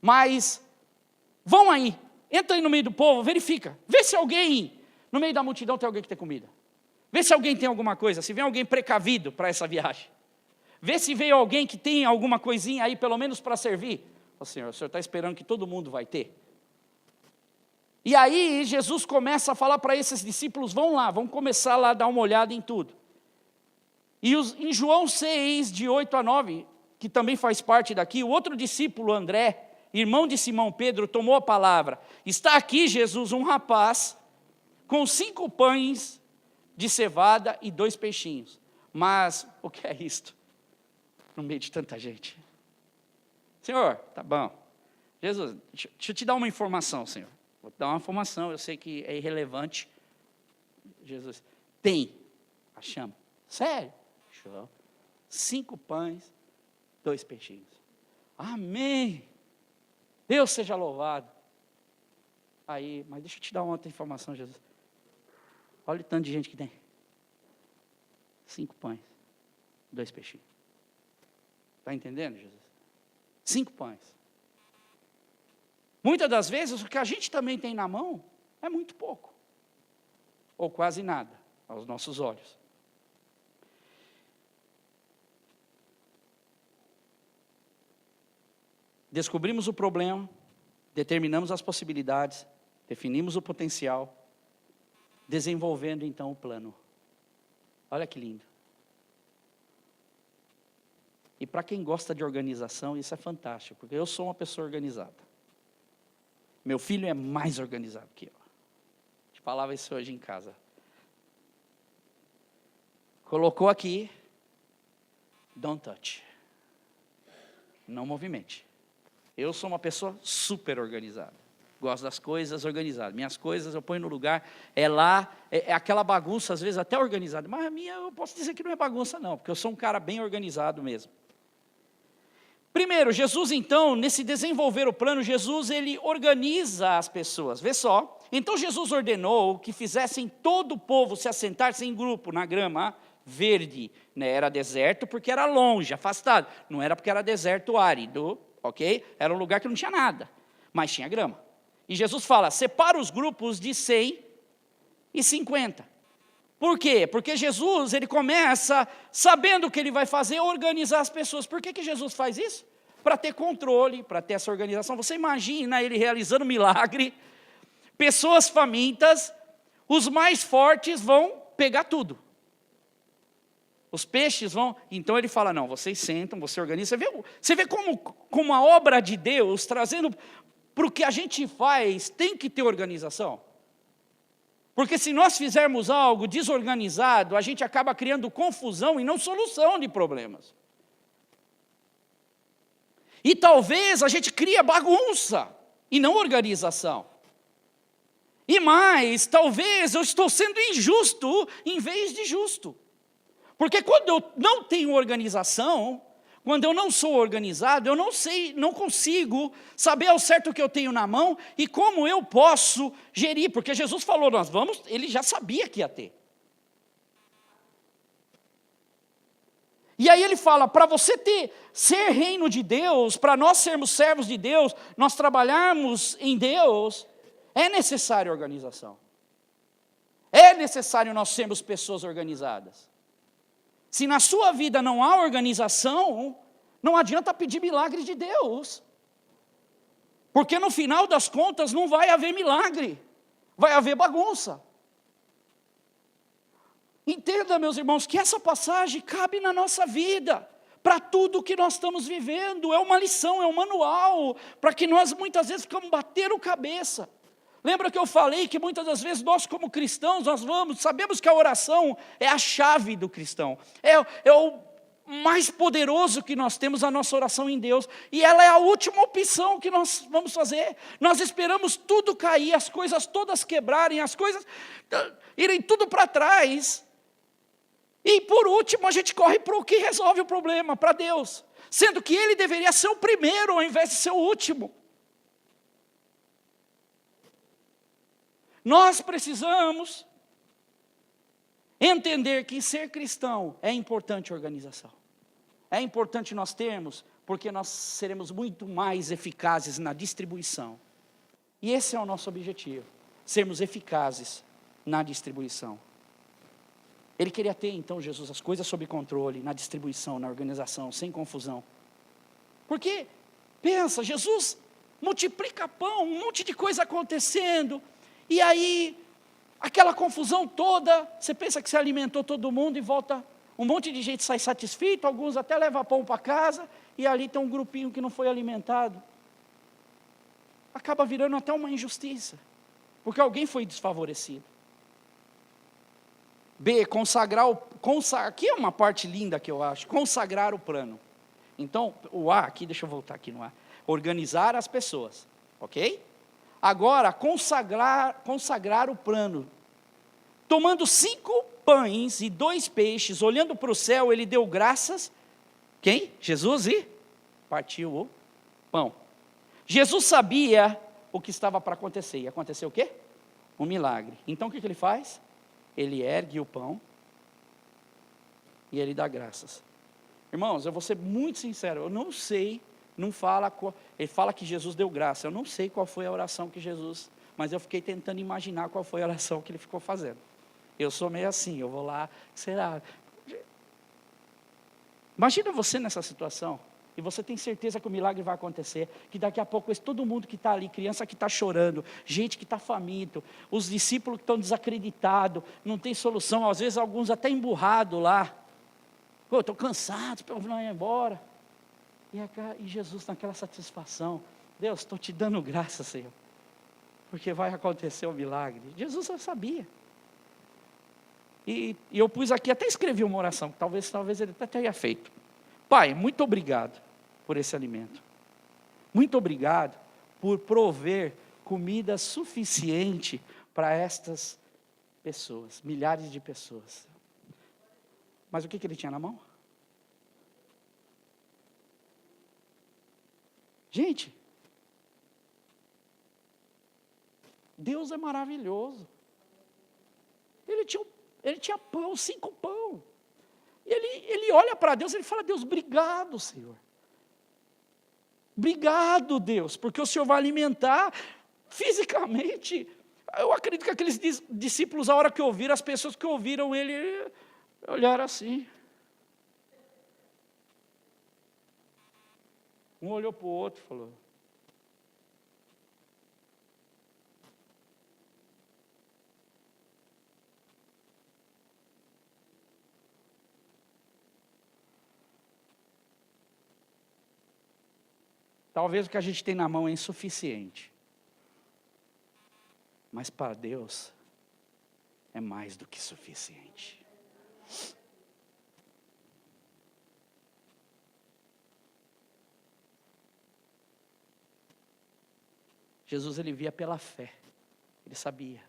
Mas vão aí, entra aí no meio do povo, verifica. Vê se alguém, no meio da multidão tem alguém que tem comida. Vê se alguém tem alguma coisa, se vem alguém precavido para essa viagem. Vê se veio alguém que tem alguma coisinha aí, pelo menos para servir. Ô Senhor, o Senhor está esperando que todo mundo vai ter. E aí Jesus começa a falar para esses discípulos, vão lá, vão começar lá a dar uma olhada em tudo. E em João 6, de 8 a 9, que também faz parte daqui, o outro discípulo, André, irmão de Simão Pedro, tomou a palavra. Está aqui, Jesus, um rapaz com 5 pães de cevada e 2 peixinhos. Mas o que é isto? No meio de tanta gente. Senhor, tá bom. Jesus, deixa eu te dar uma informação, Senhor. Vou te dar uma informação, eu sei que é irrelevante. Jesus, tem a chama. Sério? Show. 5 pães, 2 peixinhos. Amém. Deus seja louvado. Aí, mas deixa eu te dar uma outra informação, Jesus. Olha o tanto de gente que tem. 5 pães, 2 peixinhos. Está entendendo, Jesus? 5 pães. Muitas das vezes, o que a gente também tem na mão é muito pouco. Ou quase nada, aos nossos olhos. Descobrimos o problema, determinamos as possibilidades, definimos o potencial, desenvolvendo então o plano. Olha que lindo. E para quem gosta de organização, isso é fantástico, porque eu sou uma pessoa organizada. Meu filho é mais organizado que eu. A gente falava isso hoje em casa. Colocou aqui, don't touch. Não movimente. Eu sou uma pessoa super organizada. Gosto das coisas organizadas. Minhas coisas eu ponho no lugar, é lá, é aquela bagunça, às vezes até organizada. Mas a minha, eu posso dizer que não é bagunça não, porque eu sou um cara bem organizado mesmo. Primeiro, Jesus então, nesse desenvolver o plano, Jesus ele organiza as pessoas. Vê só, então Jesus ordenou que fizessem todo o povo se assentar-se em grupo na grama verde. Né? Era deserto porque era longe, afastado. Não era porque era deserto árido, ok? Era um lugar que não tinha nada, mas tinha grama. E Jesus fala, separa os grupos de 100 e 50. Por quê? Porque Jesus, ele começa, sabendo o que ele vai fazer, organizar as pessoas. Por que Jesus faz isso? Para ter controle, para ter essa organização. Você imagina ele realizando milagre, pessoas famintas, os mais fortes vão pegar tudo. Os peixes vão, então ele fala, não, vocês sentam, você organiza. Você vê como a obra de Deus, trazendo para o que a gente faz, tem que ter organização. Porque se nós fizermos algo desorganizado, a gente acaba criando confusão e não solução de problemas. E talvez a gente crie bagunça e não organização. E mais, talvez eu estou sendo injusto em vez de justo. Porque quando eu não tenho organização, quando eu não sou organizado, eu não sei, não consigo saber ao certo o que eu tenho na mão e como eu posso gerir. Porque Jesus falou, ele já sabia que ia ter. E aí ele fala, para você ser reino de Deus, para nós sermos servos de Deus, nós trabalharmos em Deus, é necessária organização. É necessário nós sermos pessoas organizadas. Se na sua vida não há organização, não adianta pedir milagre de Deus. Porque no final das contas não vai haver milagre, vai haver bagunça. Entenda, meus irmãos, que essa passagem cabe na nossa vida, para tudo que nós estamos vivendo. É uma lição, é um manual, para que nós muitas vezes ficamos batendo cabeça. Lembra que eu falei que muitas das vezes nós como cristãos, sabemos que a oração é a chave do cristão. É o mais poderoso que nós temos, a nossa oração em Deus. E ela é a última opção que nós vamos fazer. Nós esperamos tudo cair, as coisas todas quebrarem, as coisas irem tudo para trás. E por último a gente corre para o que resolve o problema, para Deus. Sendo que Ele deveria ser o primeiro ao invés de ser o último. Nós precisamos entender que ser cristão é importante organização. É importante nós termos, porque nós seremos muito mais eficazes na distribuição. E esse é o nosso objetivo, sermos eficazes na distribuição. Ele queria ter, então, Jesus, as coisas sob controle, na distribuição, na organização, sem confusão. Porque, pensa, Jesus multiplica pão, um monte de coisa acontecendo, e aí, aquela confusão toda, você pensa que se alimentou todo mundo e volta, um monte de gente sai satisfeito, alguns até levam pão para casa, e ali tem um grupinho que não foi alimentado. Acaba virando até uma injustiça, porque alguém foi desfavorecido. B, aqui é uma parte linda que eu acho, consagrar o plano. Então, o A aqui, deixa eu voltar aqui no A, organizar as pessoas, ok? Agora, consagrar o plano. Tomando 5 pães e 2 peixes, olhando para o céu, ele deu graças, quem? Jesus, e partiu o pão. Jesus sabia o que estava para acontecer, e aconteceu o quê? Um milagre. Então o que ele faz? Ele ergue o pão, e ele dá graças. Irmãos, eu vou ser muito sincero, eu não sei, ele fala que Jesus deu graça, eu não sei qual foi a oração que Jesus, mas eu fiquei tentando imaginar qual foi a oração que ele ficou fazendo. Eu sou meio assim, eu vou lá, será? Imagina você nessa situação, e você tem certeza que o milagre vai acontecer, que daqui a pouco todo mundo que está ali, criança que está chorando, gente que está faminto, os discípulos que estão desacreditados, não tem solução, às vezes alguns até emburrados lá, estou cansado, não ir embora, e Jesus naquela satisfação, Deus, estou te dando graça, Senhor, porque vai acontecer o milagre. Jesus já sabia. E eu pus aqui, até escrevi uma oração, que talvez ele até tenha feito. Pai, muito obrigado por esse alimento. Muito obrigado por prover comida suficiente para estas pessoas, milhares de pessoas. Mas o que ele tinha na mão? Gente, Deus é maravilhoso. Ele tinha pão, 5 pão. E ele olha para Deus e ele fala, Deus, obrigado, Senhor. Obrigado, Deus, porque o Senhor vai alimentar fisicamente. Eu acredito que aqueles discípulos, a hora que ouviram, as pessoas que ouviram ele, olharam assim. Um olhou para o outro e falou, talvez o que a gente tem na mão é insuficiente. Mas para Deus é mais do que suficiente. Jesus, ele via pela fé. Ele sabia.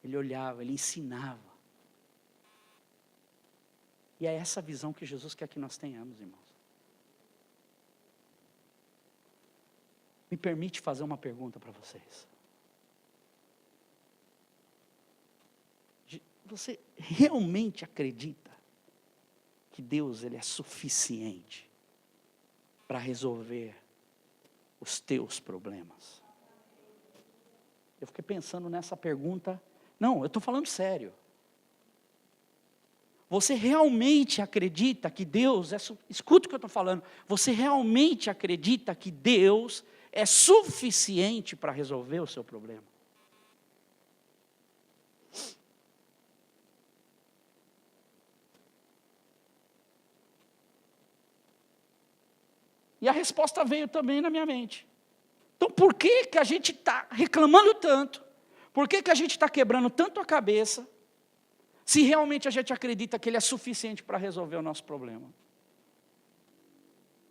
Ele olhava, ele ensinava. E é essa visão que Jesus quer que nós tenhamos, irmãos. Me permite fazer uma pergunta para vocês. Você realmente acredita que Deus ele é suficiente para resolver os teus problemas? Eu fiquei pensando nessa pergunta Não, eu estou falando sério. Você realmente acredita que Deus escuta o que eu estou falando, você realmente acredita que Deus é suficiente para resolver o seu problema? E a resposta veio também na minha mente. Então por que a gente está reclamando tanto? Por que a gente está quebrando tanto a cabeça? Se realmente a gente acredita que Ele é suficiente para resolver o nosso problema.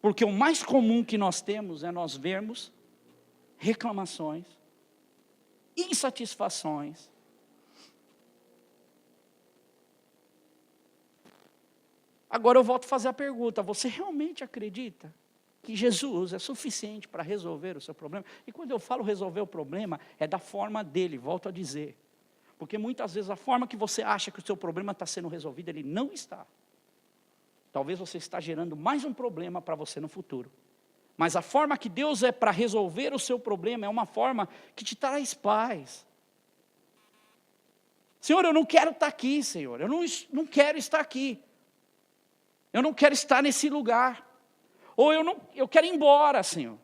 Porque o mais comum que nós temos é nós vermos reclamações, insatisfações. Agora eu volto a fazer a pergunta, você realmente acredita que Jesus é suficiente para resolver o seu problema? E quando eu falo resolver o problema, é da forma dele, volto a dizer. Porque muitas vezes a forma que você acha que o seu problema está sendo resolvido, ele não está. Talvez você está gerando mais um problema para você no futuro. Mas a forma que Deus é para resolver o seu problema é uma forma que te traz paz. Senhor, eu não quero estar aqui, Senhor. Eu não quero estar aqui. Eu não quero estar nesse lugar. Ou eu quero ir embora, Senhor.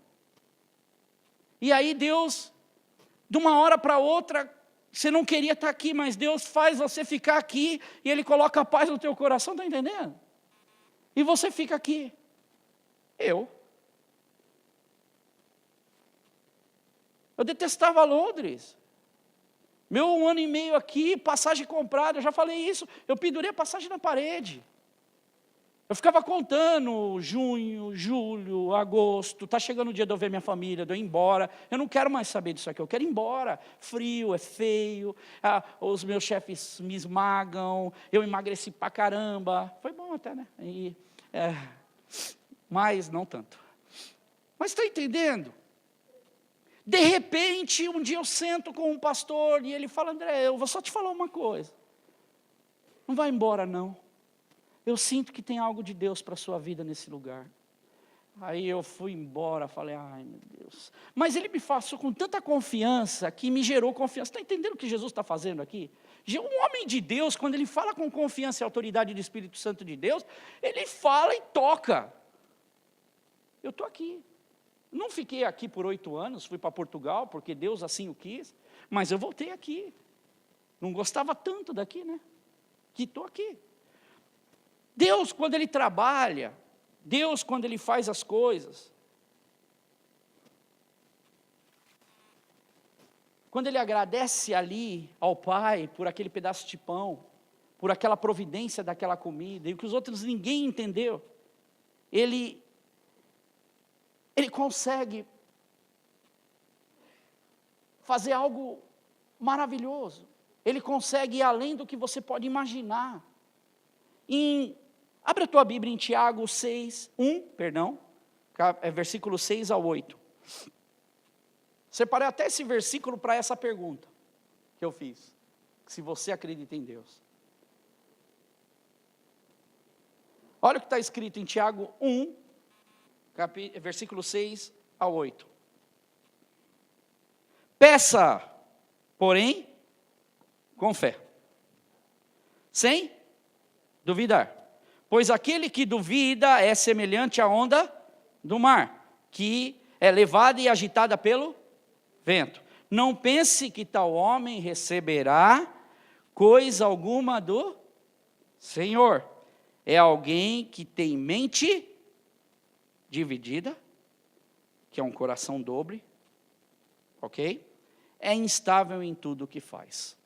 E aí Deus, de uma hora para outra, você não queria estar aqui, mas Deus faz você ficar aqui, e Ele coloca a paz no teu coração, está entendendo? E você fica aqui. Eu detestava Londres. Meu 1 ano e meio aqui, passagem comprada, eu já falei isso, eu pendurei a passagem na parede. Eu ficava contando, junho, julho, agosto, está chegando o dia de eu ver minha família, de eu ir embora. Eu não quero mais saber disso aqui, eu quero ir embora. Frio, é feio, os meus chefes me esmagam, eu emagreci pra caramba. Foi bom até, né? Mas não tanto. Mas está entendendo? De repente, um dia eu sento com um pastor e ele fala, André, eu vou só te falar uma coisa. Não vai embora não. Eu sinto que tem algo de Deus para a sua vida nesse lugar. Aí eu fui embora, falei, ai meu Deus. Mas ele me passou com tanta confiança, que me gerou confiança. Está entendendo o que Jesus está fazendo aqui? Um homem de Deus, quando ele fala com confiança e autoridade do Espírito Santo de Deus, ele fala e toca. Eu estou aqui. Não fiquei aqui por 8 anos, fui para Portugal, porque Deus assim o quis. Mas eu voltei aqui. Não gostava tanto daqui, né? Que estou aqui. Deus, quando Ele trabalha, Deus, quando Ele faz as coisas, quando Ele agradece ali ao Pai por aquele pedaço de pão, por aquela providência daquela comida, e o que os outros ninguém entendeu, Ele consegue fazer algo maravilhoso, Ele consegue ir além do que você pode imaginar. Abre a tua Bíblia em Tiago 6, versículo 6 a 8. Separei até esse versículo para essa pergunta que eu fiz. Se você acredita em Deus. Olha o que está escrito em Tiago 1, versículo 6 a 8. Peça, porém, com fé. Sem duvidar. Pois aquele que duvida é semelhante à onda do mar, que é levada e agitada pelo vento. Não pense que tal homem receberá coisa alguma do Senhor. É alguém que tem mente dividida, que é um coração dobre, ok? É instável em tudo o que faz.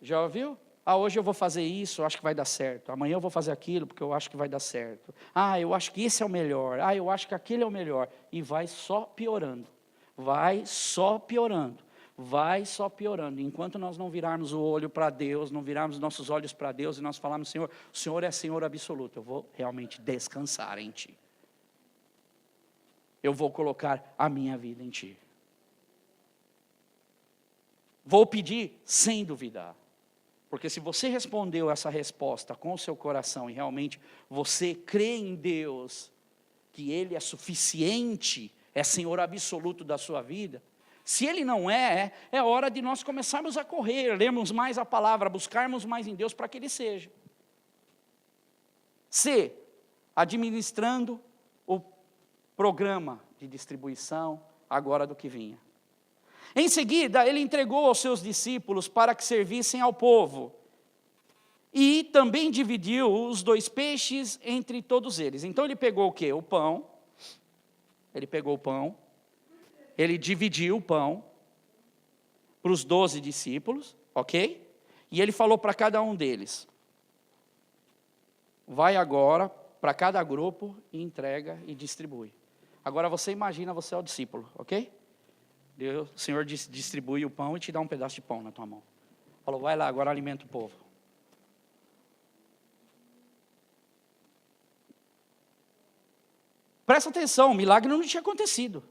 Já ouviu? Hoje eu vou fazer isso, eu acho que vai dar certo. Amanhã eu vou fazer aquilo, porque eu acho que vai dar certo. Eu acho que esse é o melhor. Eu acho que aquele é o melhor. E vai só piorando. Vai só piorando. Vai só piorando. Enquanto nós não virarmos o olho para Deus, não virarmos nossos olhos para Deus e nós falarmos, Senhor, o Senhor é Senhor absoluto. Eu vou realmente descansar em Ti. Eu vou colocar a minha vida em Ti. Vou pedir sem duvidar. Porque se você respondeu essa resposta com o seu coração e realmente você crê em Deus, que Ele é suficiente, é Senhor absoluto da sua vida, Se ele não é hora de nós começarmos a correr, lermos mais a palavra, buscarmos mais em Deus para que ele seja. C, administrando o programa de distribuição agora do que vinha. Em seguida, ele entregou aos seus discípulos para que servissem ao povo. E também dividiu os 2 peixes entre todos eles. Então ele pegou o quê? O pão. Ele pegou o pão. Ele dividiu o pão para os 12 discípulos, ok? E ele falou para cada um deles: vai agora para cada grupo e entrega e distribui. Agora você imagina, você é o discípulo, ok? Deus, o Senhor distribui o pão e te dá um pedaço de pão na tua mão. Falou, vai lá, agora alimenta o povo. Presta atenção, o milagre não tinha acontecido.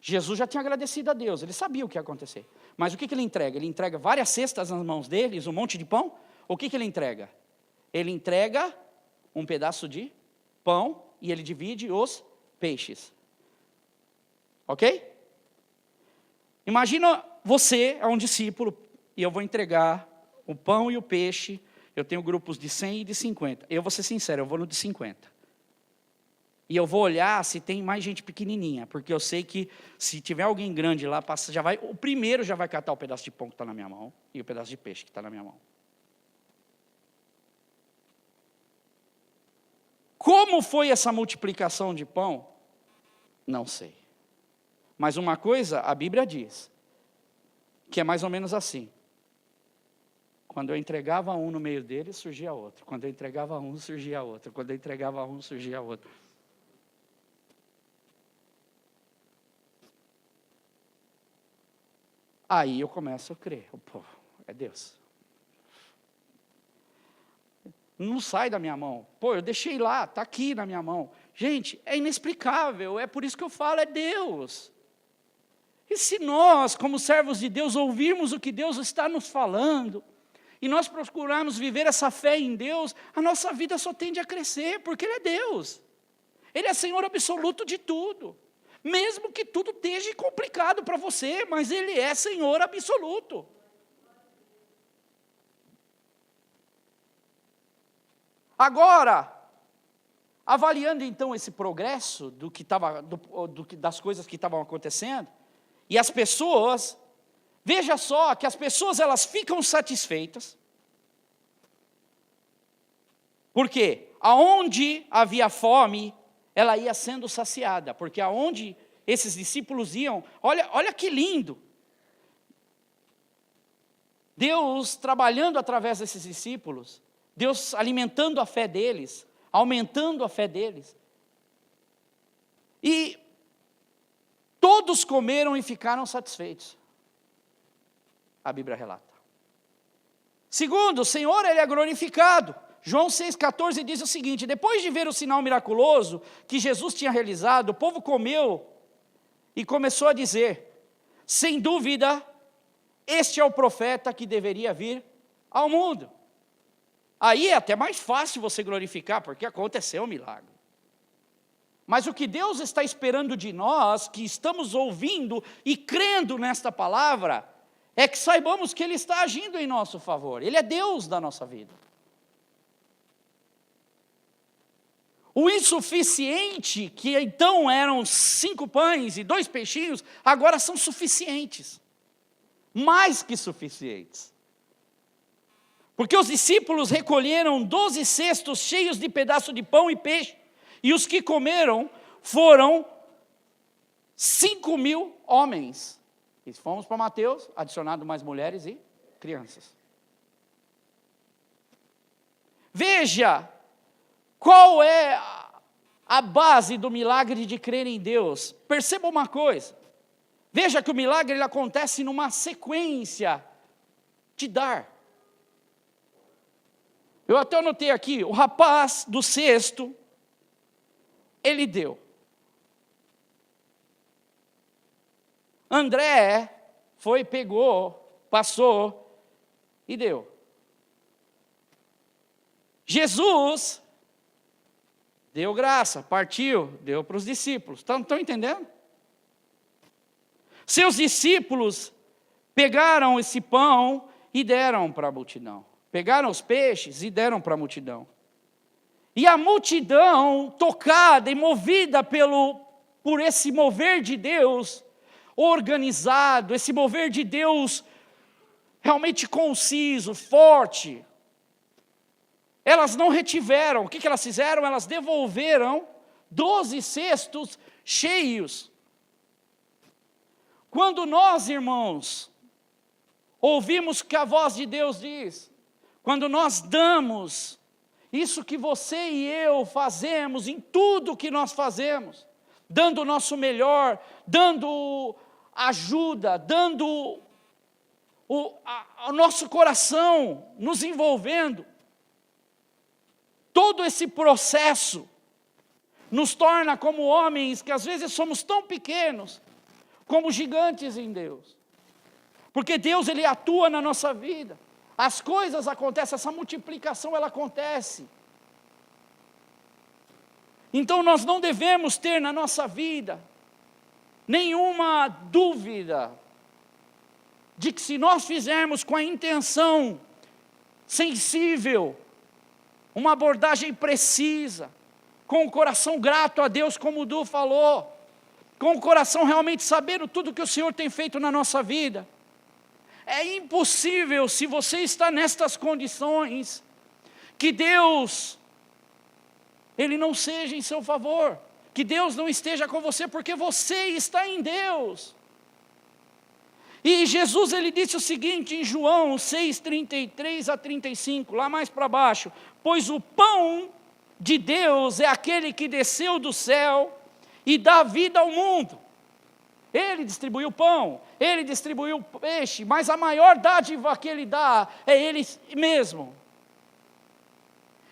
Jesus já tinha agradecido a Deus, ele sabia o que ia acontecer. Mas o que ele entrega? Ele entrega várias cestas nas mãos deles, um monte de pão. O que ele entrega? Ele entrega um pedaço de pão e ele divide os peixes. Ok? Imagina você é um discípulo e eu vou entregar o pão e o peixe. Eu tenho grupos de 100 e de 50. Eu vou ser sincero, eu vou no de 50. E eu vou olhar se tem mais gente pequenininha, porque eu sei que se tiver alguém grande lá, o primeiro já vai catar o pedaço de pão que está na minha mão e o pedaço de peixe que está na minha mão. Como foi essa multiplicação de pão? Não sei. Mas uma coisa a Bíblia diz, que é mais ou menos assim. Quando eu entregava um no meio deles, surgia outro. Quando eu entregava um, surgia outro. Quando eu entregava um, surgia outro. Aí eu começo a crer, pô, é Deus. Não sai da minha mão. Pô, eu deixei lá, está aqui na minha mão. Gente, é inexplicável, é por isso que eu falo, é Deus. E se nós, como servos de Deus, ouvirmos o que Deus está nos falando, e nós procurarmos viver essa fé em Deus, a nossa vida só tende a crescer, porque Ele é Deus. Ele é Senhor absoluto de tudo. Mesmo que tudo esteja complicado para você, mas Ele é Senhor absoluto. Agora, avaliando então esse progresso das coisas que estavam acontecendo, e as pessoas, veja só que as pessoas elas ficam satisfeitas, porque aonde havia fome, ela ia sendo saciada, porque aonde esses discípulos iam, olha que lindo, Deus trabalhando através desses discípulos, Deus alimentando a fé deles, aumentando a fé deles, e todos comeram e ficaram satisfeitos, a Bíblia relata. Segundo, o Senhor Ele é glorificado. João 6,14 diz o seguinte: depois de ver o sinal miraculoso que Jesus tinha realizado, o povo comeu e começou a dizer: sem dúvida, este é o profeta que deveria vir ao mundo. Aí é até mais fácil você glorificar, porque aconteceu um milagre. Mas o que Deus está esperando de nós, que estamos ouvindo e crendo nesta palavra, é que saibamos que Ele está agindo em nosso favor. Ele é Deus da nossa vida. O insuficiente, que então eram 5 pães e 2 peixinhos, agora são suficientes. Mais que suficientes. Porque os discípulos recolheram 12 cestos cheios de pedaços de pão e peixe, e os que comeram foram 5.000 homens. E fomos para Mateus, adicionado mais mulheres e crianças. Veja qual é a base do milagre de crer em Deus. Perceba uma coisa. Veja que o milagre ele acontece numa sequência de dar. Eu até anotei aqui, o rapaz do cesto, ele deu. André foi, pegou, passou e deu. Jesus deu graça, partiu, deu para os discípulos. Estão entendendo? Seus discípulos pegaram esse pão e deram para a multidão. Pegaram os peixes e deram para a multidão. E a multidão, tocada e movida por esse mover de Deus organizado, esse mover de Deus realmente conciso, forte, elas não retiveram. O que elas fizeram? Elas devolveram 12 cestos cheios. Quando nós, irmãos, ouvimos que a voz de Deus diz, quando nós damos isso que você e eu fazemos em tudo que nós fazemos, dando o nosso melhor, dando ajuda, dando o nosso coração, nos envolvendo, todo esse processo nos torna como homens que às vezes somos tão pequenos, como gigantes em Deus. Porque Deus, Ele atua na nossa vida. As coisas acontecem, essa multiplicação ela acontece. Então nós não devemos ter na nossa vida nenhuma dúvida de que se nós fizermos com a intenção sensível, uma abordagem precisa, com o coração grato a Deus, como o Du falou, com o coração realmente sabendo tudo que o Senhor tem feito na nossa vida, é impossível, se você está nestas condições, que Deus, Ele não seja em seu favor, que Deus não esteja com você, porque você está em Deus. E Jesus, Ele disse o seguinte em João 6:33-35, lá mais para baixo: pois o pão de Deus é aquele que desceu do céu e dá vida ao mundo. Ele distribuiu o pão, Ele distribuiu o peixe, mas a maior dádiva que Ele dá é Ele mesmo.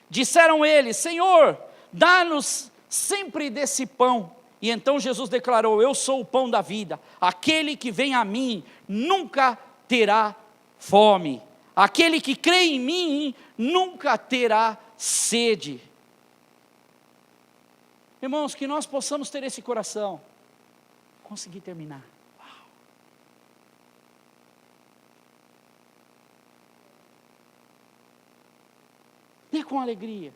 Disseram eles: Senhor, dá-nos sempre desse pão. E então Jesus declarou: eu sou o pão da vida, aquele que vem a mim nunca terá fome, aquele que crê em mim nunca terá sede. Irmãos, que nós possamos ter esse coração. Consegui terminar. Uau. Dê com alegria.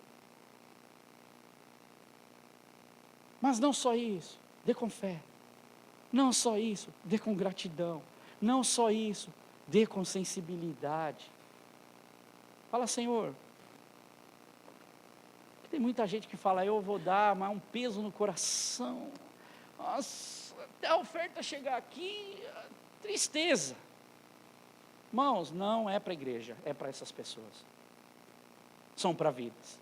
Mas não só isso, dê com fé. Não só isso, dê com gratidão. Não só isso, dê com sensibilidade. Fala: Senhor, tem muita gente que fala: eu vou dar, mas um peso no coração. Nossa, até a oferta chegar aqui, tristeza. Irmãos, não é para a igreja, é para essas pessoas. São para vidas.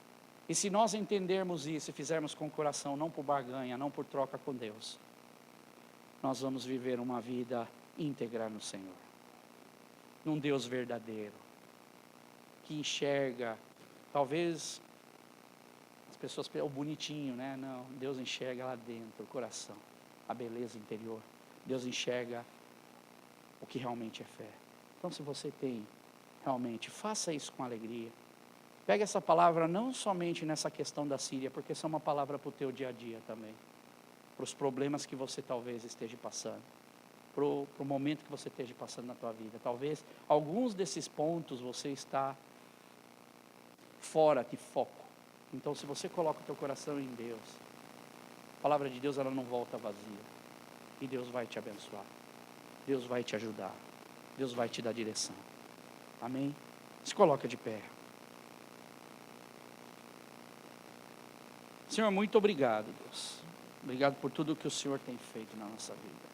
E se nós entendermos isso e fizermos com o coração, não por barganha, não por troca com Deus, nós vamos viver uma vida íntegra no Senhor. Num Deus verdadeiro, que enxerga, talvez as pessoas pensam, o bonitinho, né? Não, Deus enxerga lá dentro, o coração, a beleza interior. Deus enxerga o que realmente é fé. Então, se você tem, realmente, faça isso com alegria. Pega essa palavra não somente nessa questão da Síria, porque essa é uma palavra para o teu dia a dia também. Para os problemas que você talvez esteja passando. Para o momento que você esteja passando na tua vida. Talvez alguns desses pontos você está fora de foco. Então, se você coloca o teu coração em Deus, a palavra de Deus ela não volta vazia. E Deus vai te abençoar. Deus vai te ajudar. Deus vai te dar direção. Amém? Se coloca de pé. Senhor, muito obrigado, Deus. Obrigado por tudo que o Senhor tem feito na nossa vida.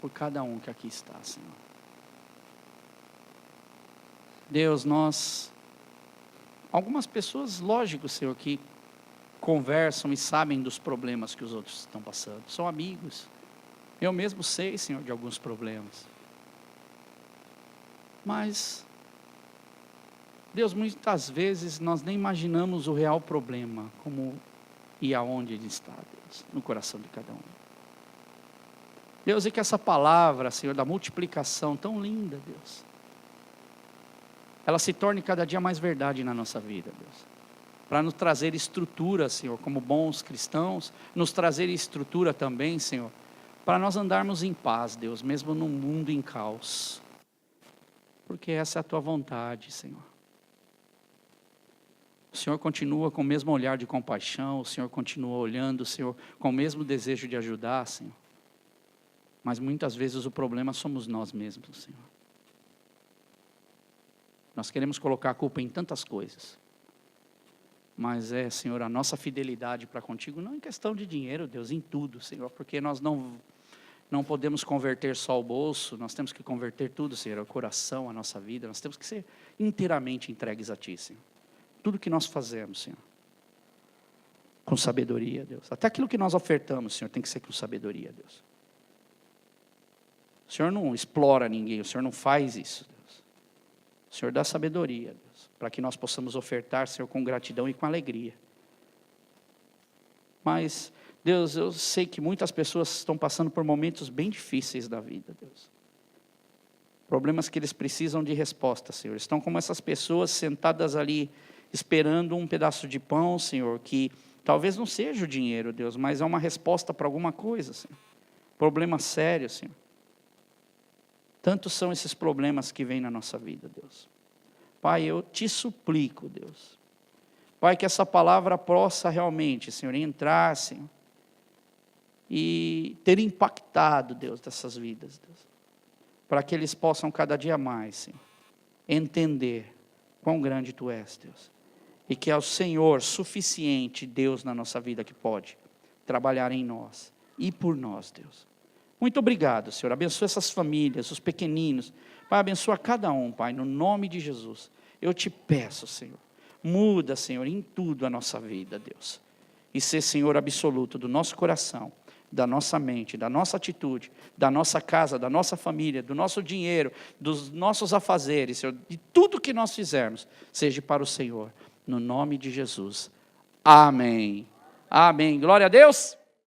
Por cada um que aqui está, Senhor. Deus, algumas pessoas, lógico, Senhor, que conversam e sabem dos problemas que os outros estão passando. São amigos. Eu mesmo sei, Senhor, de alguns problemas. Mas, Deus, muitas vezes nós nem imaginamos o real problema, como e aonde ele está, Deus, no coração de cada um. Deus, e que essa palavra, Senhor, da multiplicação tão linda, Deus, ela se torne cada dia mais verdade na nossa vida, Deus. Para nos trazer estrutura, Senhor, como bons cristãos, nos trazer estrutura também, Senhor, para nós andarmos em paz, Deus, mesmo num mundo em caos. Porque essa é a tua vontade, Senhor. O Senhor continua com o mesmo olhar de compaixão, o Senhor continua olhando, o Senhor com o mesmo desejo de ajudar, Senhor. Mas muitas vezes o problema somos nós mesmos, Senhor. Nós queremos colocar a culpa em tantas coisas. Mas Senhor, a nossa fidelidade para contigo, não em questão de dinheiro, Deus, em tudo, Senhor. Porque nós não podemos converter só o bolso, nós temos que converter tudo, Senhor, o coração, a nossa vida. Nós temos que ser inteiramente entregues a Ti, Senhor. Tudo que nós fazemos, Senhor. Com sabedoria, Deus. Até aquilo que nós ofertamos, Senhor, tem que ser com sabedoria, Deus. O Senhor não explora ninguém, o Senhor não faz isso, Deus. O Senhor dá sabedoria, Deus, para que nós possamos ofertar, Senhor, com gratidão e com alegria. Mas, Deus, eu sei que muitas pessoas estão passando por momentos bem difíceis da vida, Deus. Problemas que eles precisam de resposta, Senhor. Estão como essas pessoas sentadas ali, esperando um pedaço de pão, Senhor, que talvez não seja o dinheiro, Deus, mas é uma resposta para alguma coisa, Senhor. Problema sério, Senhor. Tantos são esses problemas que vêm na nossa vida, Deus. Pai, eu te suplico, Deus. Pai, que essa palavra possa realmente, Senhor, entrar, Senhor, e ter impactado, Deus, dessas vidas, Deus. Para que eles possam cada dia mais, Senhor, entender quão grande Tu és, Deus. E que é o Senhor suficiente, Deus, na nossa vida, que pode trabalhar em nós e por nós, Deus. Muito obrigado, Senhor. Abençoa essas famílias, os pequeninos. Pai, abençoa cada um, Pai, no nome de Jesus. Eu te peço, Senhor. Muda, Senhor, em tudo a nossa vida, Deus. E ser, Senhor, absoluto do nosso coração, da nossa mente, da nossa atitude, da nossa casa, da nossa família, do nosso dinheiro, dos nossos afazeres, Senhor, de tudo que nós fizermos, seja para o Senhor. No nome de Jesus. Amém. Amém. Glória a Deus.